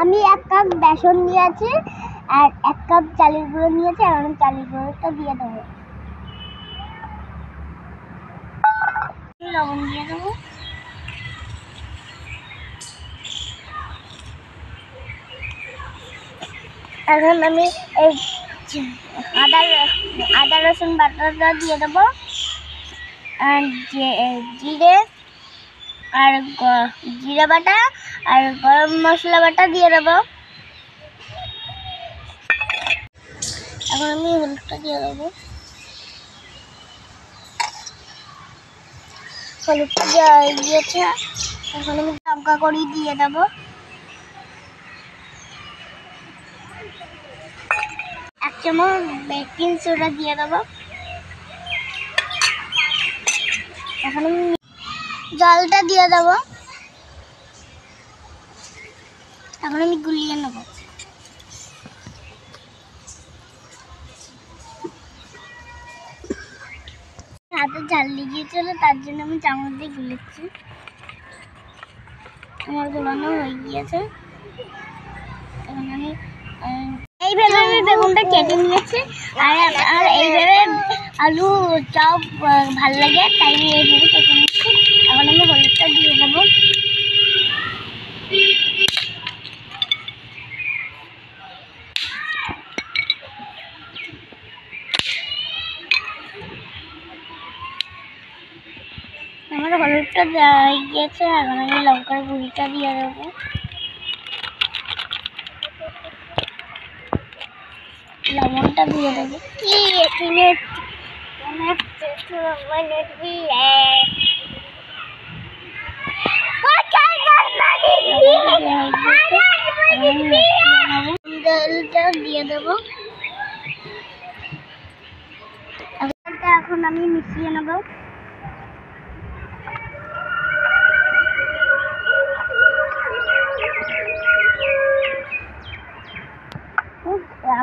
আমি 1 কাপ বেসন নিয়েছি আর 1 কাপ চালের গুঁড়ো নিয়েছি, আর আমি চালের গুঁড়োটা দিয়ে দেবো। লবণ দিয়ে দেবো। এখন আমি এই আদা রসুন বাটাটা দিয়ে দেবো, আর জিরে আর জিরা বাটা আর গরম মশলা বাটা দিয়ে দেবো। এখন আমি হলুদটা দিয়ে দেবো। হলুদটা দিয়েছে, এখন আমি লঙ্কা করি দিয়ে দেবো। এক চামচ বেকিং সোডা দিয়ে দেবো। এখন আমি জলটা দিয়ে দেবো। এখন আমি গুলিয়ে নেব। হাতে ঝাল লেগেছিল, তার জন্য আমি চামচ দিয়ে গুলেছি। আমার গুলানো হয়ে গিয়েছে। এখন আমি এইভাবে আমি বেগুনটা কেটে নিয়েছি, আর এইভাবে আলু চপ ভালো লাগে, তাই আমি এইভাবে কেটে নিচ্ছি। এখন আমি হলুদটা দিয়ে দেবো। আমার হলুদটা দেওয়া হয়ে গিয়েছে, এখন আমি লঙ্কার গুঁড়িটা দিয়ে দেবো। লবণটা দিয়ে দেবো। দিয়ে দেবো। এখন আমি মিশিয়ে নেব।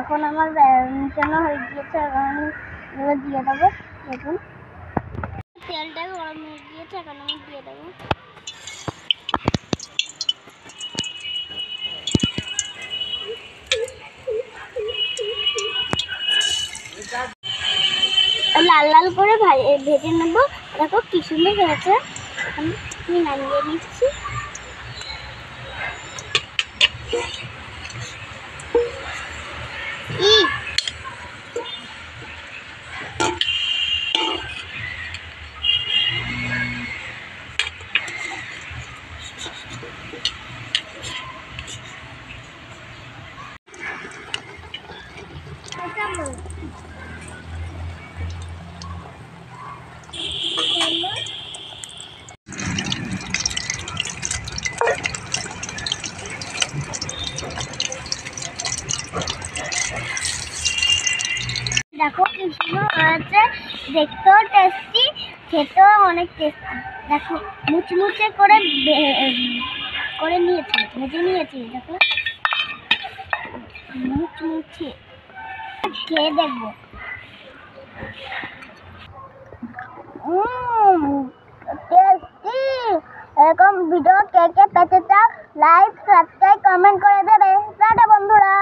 এখন আমার মিশানো হয়ে গিয়েছে, এখন আমি এগুলো দিয়ে দেবো। দেখুন তেলটা গরম হয়ে গিয়েছে, এখন আমি দিয়ে দেবো। লাল লাল করে ভেজে নেব। দেখো কি সুন্দর হয়েছে। আমি নামিয়ে নিচ্ছি। দেখো কি সুন্দর হয়েছে, দেখতেও টেস্টি, খেতেও অনেক টেস্টি। দেখো মুচমুচে করে নিয়েছি, ভেজে নিয়েছি। দেখো মুচমুচে, খেয়ে দেখবো। টেস্টি। এরকম ভিডিও কে কে পেতে চাও, লাইক সাবস্ক্রাইব কমেন্ট করে দেবে। টাটা বন্ধুরা।